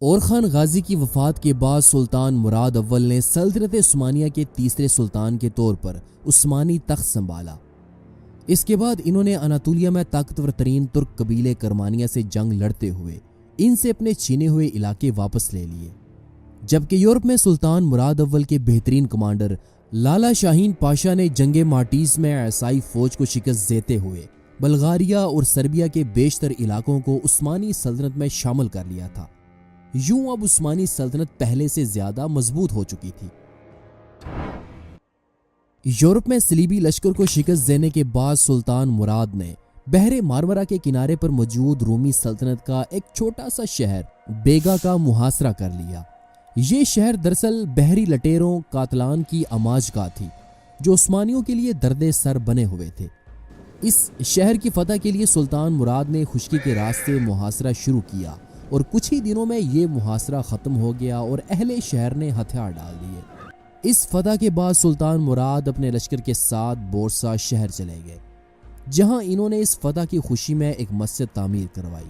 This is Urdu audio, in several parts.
اور خان غازی کی وفات کے بعد سلطان مراد اول نے سلطنت عثمانیہ کے تیسرے سلطان کے طور پر عثمانی تخت سنبھالا۔ اس کے بعد انہوں نے اناطولیہ میں طاقتور ترین ترک قبیلے کرمانیہ سے جنگ لڑتے ہوئے ان سے اپنے چھینے ہوئے علاقے واپس لے لیے، جبکہ یورپ میں سلطان مراد اول کے بہترین کمانڈر لالا شاہین پاشا نے جنگ مارٹیز میں عیسائی فوج کو شکست دیتے ہوئے بلغاریہ اور سربیا کے بیشتر علاقوں کو عثمانی سلطنت میں شامل کر لیا تھا۔ یوں اب عثمانی سلطنت پہلے سے زیادہ مضبوط ہو چکی تھی۔ یورپ میں صلیبی لشکر کو شکست دینے کے بعد سلطان مراد نے بحر مارمرا کے کنارے پر موجود رومی سلطنت کا ایک چھوٹا سا شہر بیگا کا محاصرہ کر لیا۔ یہ شہر دراصل بحری لٹیروں قاتلان کی آماج گاہ تھی جو عثمانیوں کے لیے درد سر بنے ہوئے تھے۔ اس شہر کی فتح کے لیے سلطان مراد نے خشکی کے راستے محاصرہ شروع کیا اور کچھ ہی دنوں میں یہ محاصرہ ختم ہو گیا اور اہل شہر نے ہتھیار ڈال دیے۔ اس فتح کے بعد سلطان مراد اپنے لشکر کے ساتھ بورسا شہر چلے گئے، جہاں انہوں نے اس فتح کی خوشی میں ایک مسجد تعمیر کروائی۔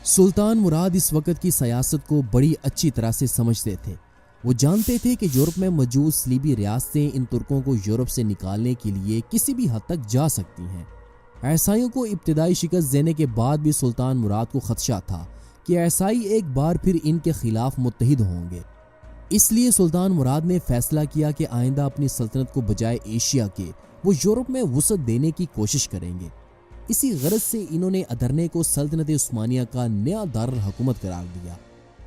سلطان مراد اس وقت کی سیاست کو بڑی اچھی طرح سے سمجھتے تھے۔ وہ جانتے تھے کہ یورپ میں موجود صلیبی ریاستیں ان ترکوں کو یورپ سے نکالنے کے لیے کسی بھی حد تک جا سکتی ہیں۔ عیسائیوں کو ابتدائی شکست دینے کے بعد بھی سلطان مراد کو خدشہ تھا کہ عیسائی ایک بار پھر ان کے خلاف متحد ہوں گے۔ اس لیے سلطان مراد نے فیصلہ کیا کہ آئندہ اپنی سلطنت کو بجائے ایشیا کے وہ یورپ میں وسعت دینے کی کوشش کریں گے۔ اسی غرض سے انہوں نے ادرنے کو سلطنت عثمانیہ کا نیا دارالحکومت قرار دیا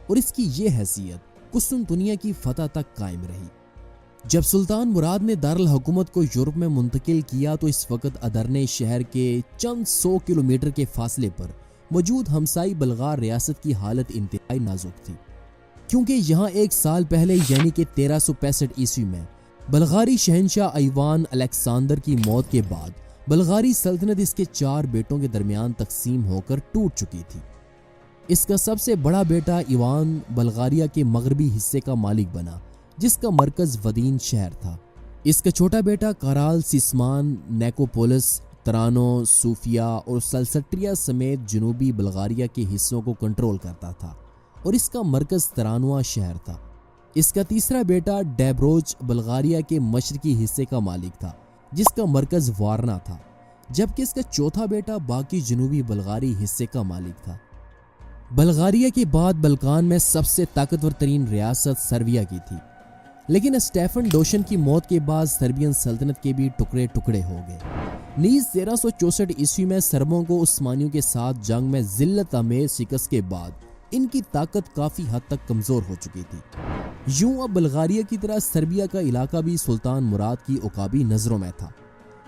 اور اس کی یہ حیثیت قسطنطنیہ کی فتح تک قائم رہی۔ جب سلطان مراد نے دارالحکومت کو یورپ میں منتقل کیا تو اس وقت ادرنے شہر کے چند 100 کلومیٹر کے فاصلے پر موجود ہمسائی بلغار ریاست کی حالت انتہائی نازک تھی، کیونکہ یہاں ایک سال پہلے یعنی کہ 1365 عیسوی میں بلغاری شہنشاہ ایوان الیگزینڈر کی موت کے بعد بلغاری سلطنت اس کے 4 بیٹوں کے درمیان تقسیم ہو کر ٹوٹ چکی تھی۔ اس کا سب سے بڑا بیٹا ایوان بلغاریہ کے مغربی حصے کا مالک بنا، جس کا مرکز ودین شہر تھا۔ اس کا چھوٹا بیٹا کارال سیسمان نیکوپولس، ترانو، صوفیا اور سلسٹریا سمیت جنوبی بلغاریہ کے حصوں کو کنٹرول کرتا تھا اور اس کا مرکز ترانوا شہر تھا۔ اس کا تیسرا بیٹا ڈیبروچ بلغاریہ کے مشرقی حصے کا مالک تھا، جس کا مرکز وارنا تھا، جبکہ اس کا چوتھا بیٹا باقی جنوبی بلغاری حصے کا مالک تھا۔ بلغاریہ کے بعد بلقان میں سب سے طاقتور ترین ریاست سربیا کی تھی، لیکن اسٹیفن ڈوشن کی موت کے بعد سربین سلطنت کے بھی ٹکڑے ٹکڑے ہو گئے۔ نیز 1364 عیسوی میں سربوں کو عثمانیوں کے ساتھ جنگ میں ذلت آمیز شکست کے بعد ان کی طاقت کافی حد تک کمزور ہو چکی تھی۔ یوں اب بلغاریہ کی طرح سربیا کا علاقہ بھی سلطان مراد کی عقابی نظروں میں تھا۔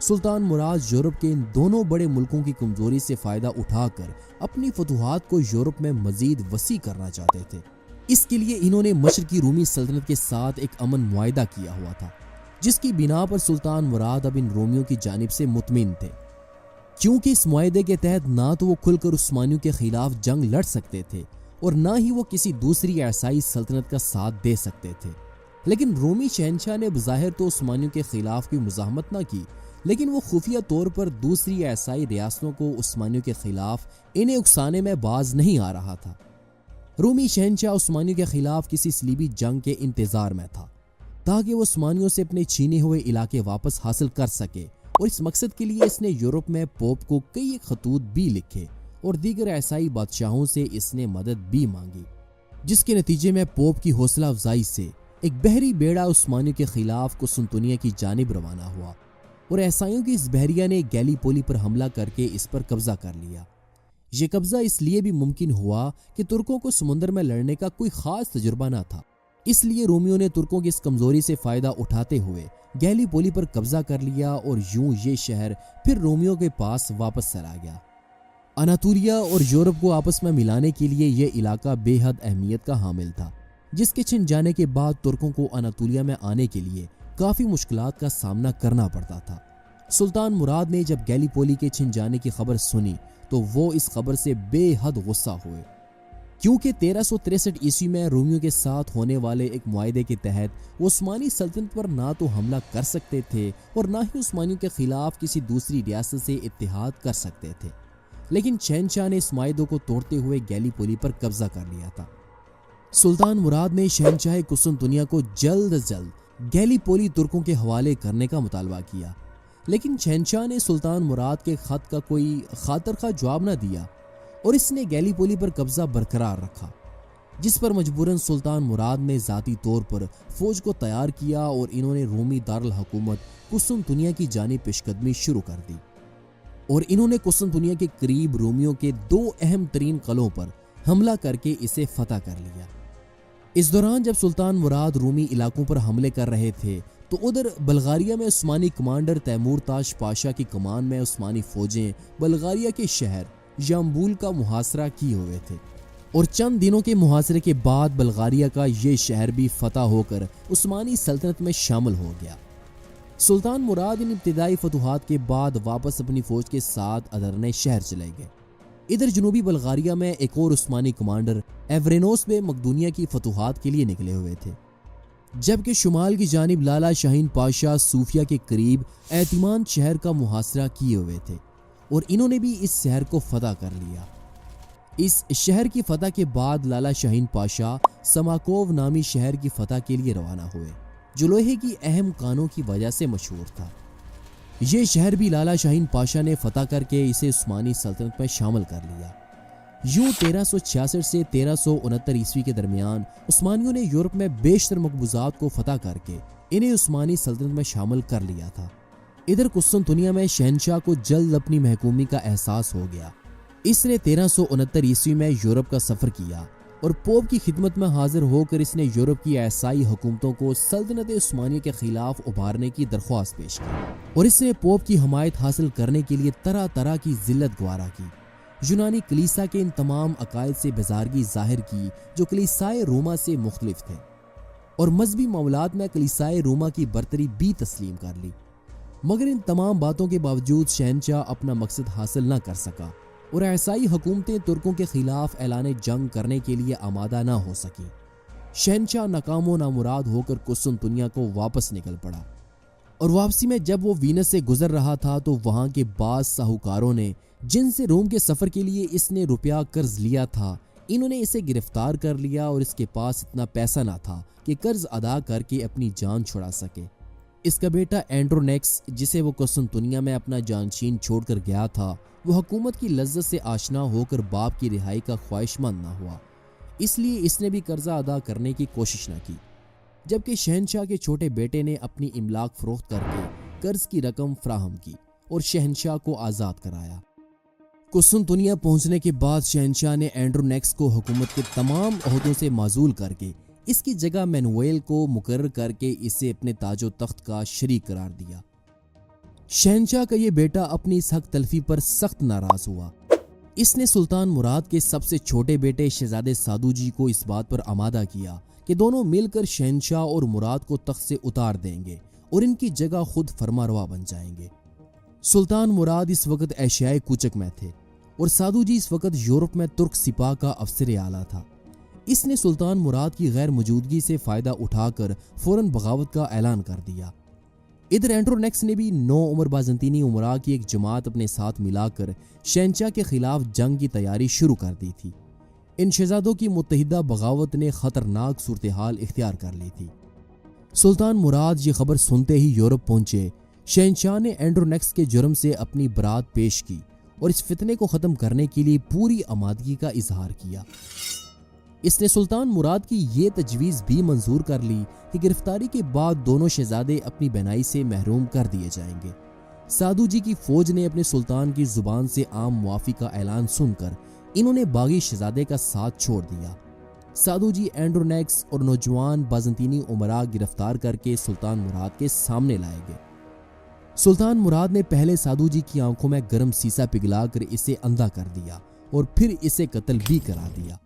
سلطان مراد یورپ کے ان دونوں بڑے ملکوں کی کمزوری سے فائدہ اٹھا کر اپنی فتوحات کو یورپ میں مزید وسیع کرنا چاہتے تھے۔ اس کے لیے انہوں نے مشرقی رومی سلطنت کے ساتھ ایک امن معاہدہ کیا ہوا تھا، جس کی بنا پر سلطان مراد اب ان رومیوں کی جانب سے مطمئن تھے، کیونکہ اس معاہدے کے تحت نہ تو وہ کھل کر عثمانیوں کے خلاف جنگ لڑ سکتے تھے اور نہ ہی وہ کسی دوسری عیسائی سلطنت کا ساتھ دے سکتے تھے۔ لیکن رومی شہنشاہ نے بظاہر تو عثمانیوں کے خلاف کوئی مزاحمت نہ کی، لیکن وہ خفیہ طور پر دوسری عیسائی ریاستوں کو عثمانیوں کے خلاف انہیں اکسانے میں باز نہیں آ رہا تھا۔ رومی شہنشاہ عثمانیوں کے خلاف کسی صلیبی جنگ کے انتظار میں تھا تاکہ وہ عثمانیوں سے اپنے چھینے ہوئے علاقے واپس حاصل کر سکے، اور اس مقصد کے لیے اس نے یورپ میں پوپ کو کئی خطوط بھی لکھے اور دیگر عیسائی بادشاہوں سے اس نے مدد بھی مانگی، جس کے نتیجے میں پوپ کی حوصلہ افزائی سے ایک بحری بیڑا عثمانیوں کے خلاف قسطنطنیہ کی جانب روانہ ہوا اور عیسائیوں کی اس بحریہ نے گیلی پولی پر حملہ کر کے اس پر قبضہ کر لیا۔ یہ قبضہ اس لیے بھی ممکن ہوا کہ ترکوں کو سمندر میں لڑنے کا کوئی خاص تجربہ نہ تھا، اس لیے رومیوں نے ترکوں کی اس کمزوری سے فائدہ اٹھاتے ہوئے گیلی پولی پر قبضہ کر لیا اور یوں یہ شہر پھر رومیوں کے پاس واپس چلا گیا۔ اناطولیہ اور یورپ کو آپس میں ملانے کے لیے یہ علاقہ بے حد اہمیت کا حامل تھا، جس کے چھن جانے کے بعد ترکوں کو اناطولیہ میں آنے کے لیے کافی مشکلات کا سامنا کرنا پڑتا تھا۔ سلطان مراد نے جب گیلی پولی کے چھن جانے کی خبر سنی تو وہ اس خبر سے بے حد غصہ ہوئے، کیونکہ 1363 عیسوی میں رومیوں کے ساتھ ہونے والے ایک معاہدے کے تحت وہ عثمانی سلطنت پر نہ تو حملہ کر سکتے تھے اور نہ ہی عثمانیوں کے خلاف کسی دوسری ریاست سے اتحاد کر سکتے تھے، لیکن شہنشاہ نے اس معاہدے کو توڑتے ہوئے گیلی پولی پر قبضہ کر لیا تھا۔ سلطان مراد نے شہنشاہ قسطنطنیہ کو جلد از جلد گیلی پولی ترکوں کے حوالے کرنے کا مطالبہ کیا، لیکن شہنشاہ نے سلطان مراد کے خط کا کوئی خاطر خواہ جواب نہ دیا اور اس نے گیلی پولی پر قبضہ برقرار رکھا، جس پر مجبوراً سلطان مراد نے ذاتی طور پر فوج کو تیار کیا اور انہوں نے رومی دارالحکومت قسطنطنیہ کی جانب پیشقدمی شروع کر دی، اور انہوں نے قسطنطنیہ کے قریب رومیوں کے 2 اہم ترین قلعوں پر حملہ کر کے اسے فتح کر لیا۔ اس دوران جب سلطان مراد رومی علاقوں پر حملے کر رہے تھے تو ادھر بلغاریہ میں عثمانی کمانڈر تیمور تاش پاشا کی کمان میں عثمانی فوجیں بلغاریہ کے شہر ژامبول کا محاصرہ کیے ہوئے تھے، اور چند دنوں کے محاصرے کے بعد بلغاریہ کا یہ شہر بھی فتح ہو کر عثمانی سلطنت میں شامل ہو گیا۔ سلطان مراد ان ابتدائی فتوحات کے بعد واپس اپنی فوج کے ساتھ ادرنے شہر چلے گئے۔ ادھر جنوبی بلغاریہ میں ایک اور عثمانی کمانڈر ایورینوس میں مقدونیہ کی فتوحات کے لیے نکلے ہوئے تھے، جبکہ شمال کی جانب لالا شاہین پاشا صوفیہ کے قریب اعتمان شہر کا محاصرہ کیے ہوئے تھے، اور انہوں نے بھی اس شہر کو فتح کر لیا۔ اس شہر کی فتح کے بعد لالا شاہین پاشا سماکوو نامی شہر کی فتح کے لیے روانہ ہوئے، جو لوہے کی اہم کانوں کی وجہ سے مشہور تھا۔ یہ شہر بھی لالا شاہین پاشا نے فتح کر کے اسے عثمانی سلطنت میں شامل کر لیا۔ یوں 1366 سے 1369 عیسوی کے درمیان عثمانیوں نے یورپ میں بیشتر مقبوضات کو فتح کر کے انہیں عثمانی سلطنت میں شامل کر لیا تھا۔ ادھر قسطنطنیہ میں شہنشاہ کو جلد اپنی محکومی کا احساس ہو گیا۔ اس نے 1369 عیسوی میں یورپ کا سفر کیا اور پوپ کی خدمت میں حاضر ہو کر اس نے یورپ کی عیسائی حکومتوں کو سلطنت عثمانیہ کے خلاف ابھارنے کی درخواست پیش کی، اور اس نے پوپ کی حمایت حاصل کرنے کے لیے طرح طرح کی ذلت گوارا کی، یونانی کلیسا کے ان تمام عقائد سے بیزارگی ظاہر کی جو کلیسائے روما سے مختلف تھے، اور مذہبی معاملات میں کلیسائے روما کی برتری بھی تسلیم کر لی، مگر ان تمام باتوں کے باوجود شہنشاہ اپنا مقصد حاصل نہ کر سکا، اور عیسائی حکومتیں ترکوں کے خلاف اعلان جنگ کرنے کے لیے آمادہ نہ ہو سکیں۔ شہنشاہ ناکام و نامراد ہو کر قسطنطنیہ کو واپس نکل پڑا، اور واپسی میں جب وہ وینس سے گزر رہا تھا تو وہاں کے بعض ساہوکاروں نے جن سے روم کے سفر کے لیے اس نے روپیہ قرض لیا تھا، انہوں نے اسے گرفتار کر لیا، اور اس کے پاس اتنا پیسہ نہ تھا کہ قرض ادا کر کے اپنی جان چھڑا سکے۔ اس کا بیٹا اینڈرونیکس، جسے وہ قسطنطنیہ میں اپنا جانشین چھوڑ کر گیا تھا، وہ حکومت کی لذت سے آشنا ہو کر باپ کی رہائی کا خواہش مند نہ ہوا، اس لیے اس نے بھی قرضہ ادا کرنے کی کوشش نہ کی، جبکہ شہنشاہ کے چھوٹے بیٹے نے اپنی املاک فروخت کر کے قرض کی رقم فراہم کی اور شہنشاہ کو آزاد کرایا۔ قسطنطنیہ پہنچنے کے بعد شہنشاہ نے اینڈرونیکس کو حکومت کے تمام عہدوں سے معزول کر کے اس کی جگہ مینویل کو مقرر کر کے اسے اپنے تاج و تخت کا شریک قرار دیا۔ شہنشاہ کا یہ بیٹا اپنی اس حق تلفی پر سخت ناراض ہوا۔ اس نے سلطان مراد کے سب سے چھوٹے بیٹے شہزادے سادوجی کو اس بات پر آمادہ کیا کہ دونوں مل کر شہنشاہ اور مراد کو تخت سے اتار دیں گے اور ان کی جگہ خود فرما روا بن جائیں گے۔ سلطان مراد اس وقت ایشیائے کوچک میں تھے، اور سادوجی اس وقت یورپ میں ترک سپاہ کا افسر اعلیٰ تھا۔ اس نے سلطان مراد کی غیر موجودگی سے فائدہ اٹھا کر فوراً بغاوت کا اعلان کر دیا۔ ادھر اینڈرونیکس نے بھی 9 عمر بازنطینی امراء کی ایک جماعت اپنے ساتھ ملا کر شہنشاہ کے خلاف جنگ کی تیاری شروع کر دی تھی۔ ان شہزادوں کی متحدہ بغاوت نے خطرناک صورتحال اختیار کر لی تھی۔ سلطان مراد یہ خبر سنتے ہی یورپ پہنچے۔ شہنشاہ نے اینڈرونیکس کے جرم سے اپنی برات پیش کی اور اس فتنے کو ختم کرنے کے لیے پوری آمادگی کا اظہار کیا۔ اس نے سلطان مراد کی یہ تجویز بھی منظور کر لی کہ گرفتاری کے بعد دونوں شہزادے اپنی بینائی سے محروم کر دیے جائیں گے۔ سادوجی کی فوج نے اپنے سلطان کی زبان سے عام معافی کا اعلان سن کر انہوں نے باغی شہزادے کا ساتھ چھوڑ دیا۔ سادوجی اینڈرونیکس اور نوجوان بازنطینی امراء گرفتار کر کے سلطان مراد کے سامنے لائے گئے۔ سلطان مراد نے پہلے سادوجی کی آنکھوں میں گرم سیسا پگھلا کر اسے اندھا کر دیا اور پھر اسے قتل بھی کرا دیا۔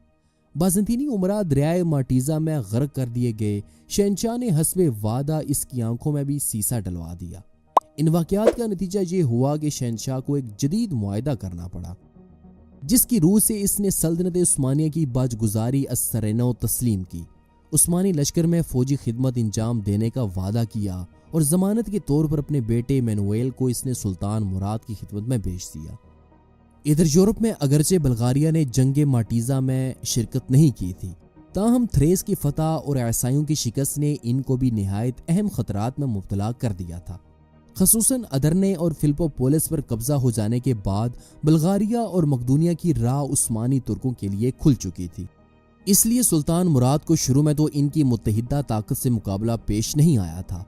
بازنطینی امراء دریائے مارٹیزا میں غرق کر دیے گئے۔ شہنشاہ نے حسب وعدہ اس کی آنکھوں میں بھی سیسا ڈلوا دیا۔ ان واقعات کا نتیجہ یہ ہوا کہ شہنشاہ کو ایک جدید معاہدہ کرنا پڑا، جس کی روح سے اس نے سلطنت عثمانیہ کی باج گزاری از-سر-نو تسلیم کی، عثمانی لشکر میں فوجی خدمت انجام دینے کا وعدہ کیا، اور ضمانت کے طور پر اپنے بیٹے مینویل کو اس نے سلطان مراد کی خدمت میں بھیج دیا۔ ادھر یورپ میں اگرچہ بلغاریہ نے جنگ مارٹیزا میں شرکت نہیں کی تھی، تاہم تھریس کی فتح اور عیسائیوں کی شکست نے ان کو بھی نہایت اہم خطرات میں مبتلا کر دیا تھا۔ خصوصاً ادرنے اور فلپوپولس پر قبضہ ہو جانے کے بعد بلغاریہ اور مقدونیہ کی راہ عثمانی ترکوں کے لیے کھل چکی تھی۔ اس لیے سلطان مراد کو شروع میں تو ان کی متحدہ طاقت سے مقابلہ پیش نہیں آیا تھا،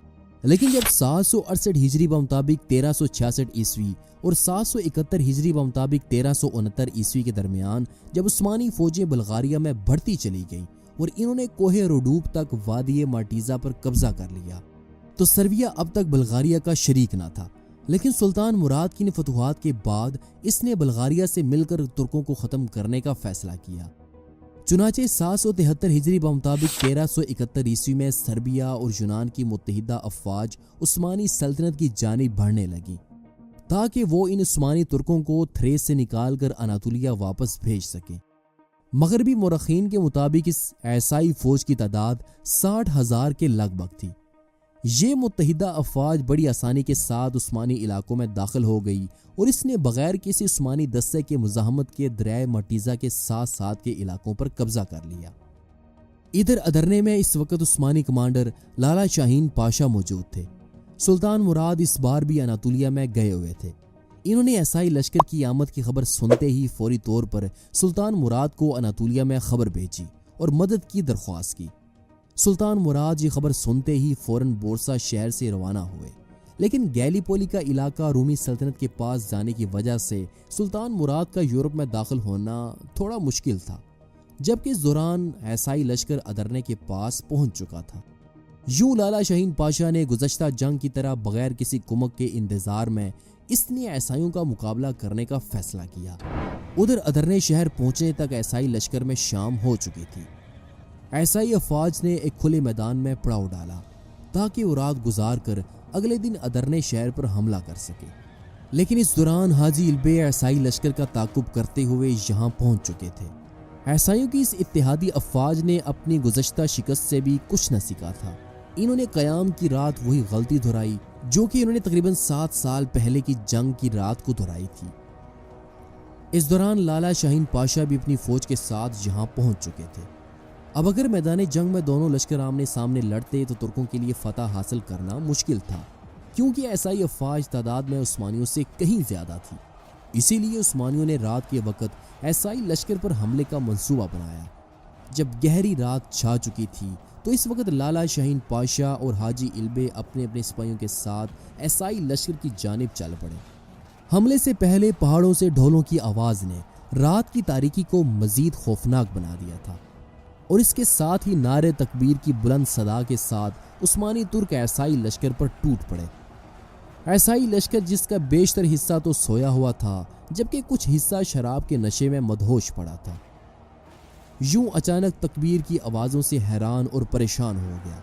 لیکن جب 768 ہجری بمطابق 1366 عیسوی اور 771 ہجری بمطابق 1369 عیسوی کے درمیان جب عثمانی فوجیں بلغاریہ میں بڑھتی چلی گئیں اور انہوں نے کوہ روڈوب تک وادی مارٹیزا پر قبضہ کر لیا، تو سرویا اب تک بلغاریہ کا شریک نہ تھا۔ لیکن سلطان مراد کی ان فتوحات کے بعد اس نے بلغاریہ سے مل کر ترکوں کو ختم کرنے کا فیصلہ کیا۔ چنانچہ 773 ہجری بمطابق 1371 عیسوی میں سربیا اور یونان کی متحدہ افواج عثمانی سلطنت کی جانب بڑھنے لگیں تاکہ وہ ان عثمانی ترکوں کو تھریس سے نکال کر اناطولیہ واپس بھیج سکیں۔ مغربی مورخین کے مطابق اس عیسائی فوج کی تعداد 60,000 کے لگ بھگ تھی۔ یہ متحدہ افواج بڑی آسانی کے ساتھ عثمانی علاقوں میں داخل ہو گئی اور اس نے بغیر کسی عثمانی دستے کے مزاحمت کے دریائے مارٹیزا کے ساتھ ساتھ کے علاقوں پر قبضہ کر لیا۔ ادھر ادرنے میں اس وقت عثمانی کمانڈر لالا شاہین پاشا موجود تھے۔ سلطان مراد اس بار بھی اناطولیہ میں گئے ہوئے تھے۔ انہوں نے عیسائی لشکر کی آمد کی خبر سنتے ہی فوری طور پر سلطان مراد کو اناطولیہ میں خبر بھیجی اور مدد کی درخواست کی۔ سلطان مراد یہ خبر سنتے ہی فوراً بورسا شہر سے روانہ ہوئے، لیکن گیلی پولی کا علاقہ رومی سلطنت کے پاس جانے کی وجہ سے سلطان مراد کا یورپ میں داخل ہونا تھوڑا مشکل تھا، جبکہ اس دوران عیسائی لشکر ادرنے کے پاس پہنچ چکا تھا۔ یوں لالا شاہین پاشا نے گزشتہ جنگ کی طرح بغیر کسی کمک کے انتظار میں اس نے عیسائیوں کا مقابلہ کرنے کا فیصلہ کیا۔ ادھر ادرنے شہر پہنچنے تک عیسائی لشکر میں شام ہو چکی تھی۔ عیسائی افواج نے ایک کھلے میدان میں پڑاؤ ڈالا تاکہ وہ رات گزار کر اگلے دن ادرنے شہر پر حملہ کر سکے، لیکن اس دوران حاجی البے عیسائی لشکر کا تعاقب کرتے ہوئے یہاں پہنچ چکے تھے۔ عیسائیوں کی اس اتحادی افواج نے اپنی گزشتہ شکست سے بھی کچھ نہ سیکھا تھا۔ انہوں نے قیام کی رات وہی غلطی دہرائی جو کہ انہوں نے تقریباً 7 سال پہلے کی جنگ کی رات کو دہرائی تھی۔ اس دوران لالا شاہین پاشا بھی اپنی فوج کے ساتھ یہاں پہنچ چکے تھے۔ اب اگر میدان جنگ میں دونوں لشکر آمنے سامنے لڑتے تو ترکوں کے لیے فتح حاصل کرنا مشکل تھا، کیونکہ عیسائی افواج تعداد میں عثمانیوں سے کہیں زیادہ تھی۔ اسی لیے عثمانیوں نے رات کے وقت عیسائی لشکر پر حملے کا منصوبہ بنایا۔ جب گہری رات چھا چکی تھی تو اس وقت لالا شاہین پاشا اور حاجی البے اپنے اپنے سپاہیوں کے ساتھ عیسائی لشکر کی جانب چل پڑے۔ حملے سے پہلے پہاڑوں سے ڈھولوں کی آواز نے رات کی تاریکی کو مزید خوفناک بنا دیا تھا، اور اس کے ساتھ ہی نعرے تکبیر کی بلند صدا کے ساتھ عثمانی ترک عیسائی لشکر پر ٹوٹ پڑے۔ عیسائی لشکر جس کا بیشتر حصہ تو سویا ہوا تھا، جبکہ کچھ حصہ شراب کے نشے میں مدہوش پڑا تھا، یوں اچانک تکبیر کی آوازوں سے حیران اور پریشان ہو گیا۔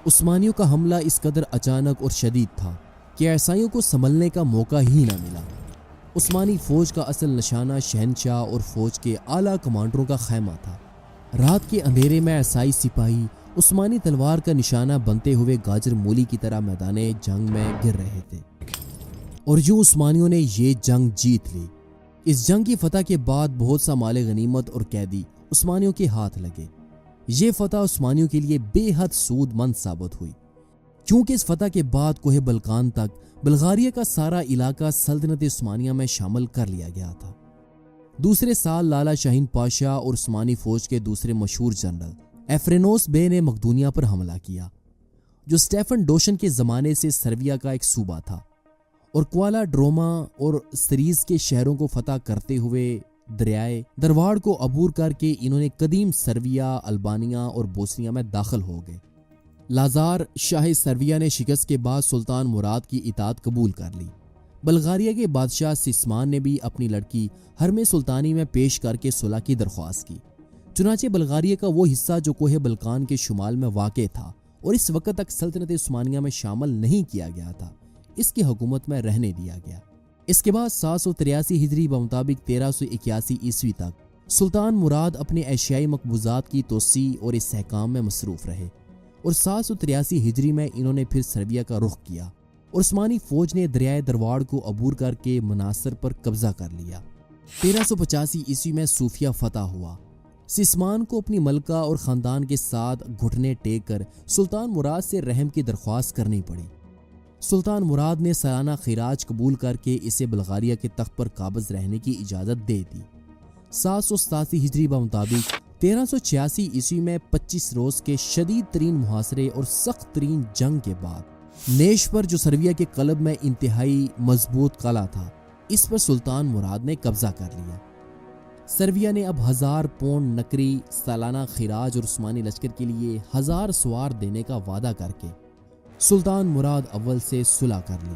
عثمانیوں کا حملہ اس قدر اچانک اور شدید تھا کہ عیسائیوں کو سنبھلنے کا موقع ہی نہ ملا۔ عثمانی فوج کا اصل نشانہ شہنشاہ اور فوج کے اعلیٰ کمانڈروں کا خیمہ تھا۔ رات کے اندھیرے میں عیسائی سپاہی عثمانی تلوار کا نشانہ بنتے ہوئے گاجر مولی کی طرح میدان جنگ میں گر رہے تھے، اور یوں عثمانیوں نے یہ جنگ جیت لی۔ اس جنگ کی فتح کے بعد بہت سا مال غنیمت اور قیدی عثمانیوں کے ہاتھ لگے۔ یہ فتح عثمانیوں کے لیے بے حد سود مند ثابت ہوئی، کیونکہ اس فتح کے بعد کوہ بلقان تک بلغاریہ کا سارا علاقہ سلطنت عثمانیہ میں شامل کر لیا گیا تھا۔ دوسرے سال لالا شاہین پاشا اور عثمانی فوج کے دوسرے مشہور جنرل ایفرینوس بے نے مقدونیہ پر حملہ کیا، جو سٹیفن ڈوشن کے زمانے سے سرویا کا ایک صوبہ تھا، اور کوالا ڈروما اور سریز کے شہروں کو فتح کرتے ہوئے دریائے درواڑ کو عبور کر کے انہوں نے قدیم سرویا، البانیا اور بوسنیا میں داخل ہو گئے۔ لازار شاہ سرویا نے شکست کے بعد سلطان مراد کی اطاعت قبول کر لی۔ بلغاریہ کے بادشاہ سسمان نے بھی اپنی لڑکی حرم سلطانی میں پیش کر کے صلح کی درخواست کی۔ چنانچہ بلغاریہ کا وہ حصہ جو کوہ بلقان کے شمال میں واقع تھا اور اس وقت تک سلطنت عثمانیہ میں شامل نہیں کیا گیا تھا، اس کی حکومت میں رہنے دیا گیا۔ اس کے بعد 783 ہجری بمطابق 1381 عیسوی تک سلطان مراد اپنے ایشیائی مقبوضات کی توسیع اور استحکام میں مصروف رہے، اور 783 ہجری میں انہوں نے پھر سربیا کا رخ کیا اور عثمانی فوج نے دریائے درواڑ کو عبور کر کے مناصر پر قبضہ کر لیا۔ 1385 عیسوی میں صوفیہ فتح ہوا۔ سسمان کو اپنی ملکہ اور خاندان کے ساتھ گھٹنے ٹیک کر سلطان مراد سے رحم کی درخواست کرنی پڑی۔ سلطان مراد نے سالانہ خراج قبول کر کے اسے بلغاریہ کے تخت پر قابض رہنے کی اجازت دے دی۔ 787 ہجری بمطابق 1386 عیسوی میں 25 روز کے شدید ترین محاصرے اور سخت ترین جنگ کے بعد نیشپر، جو سرویا کے قلب میں انتہائی مضبوط قلعہ تھا، اس پر سلطان مراد نے قبضہ کر لیا۔ سرویا نے اب 1000 پونڈ نکری سالانہ خراج اور عثمانی لشکر کے لیے 1000 سوار دینے کا وعدہ کر کے سلطان مراد اول سے صلح کر لی۔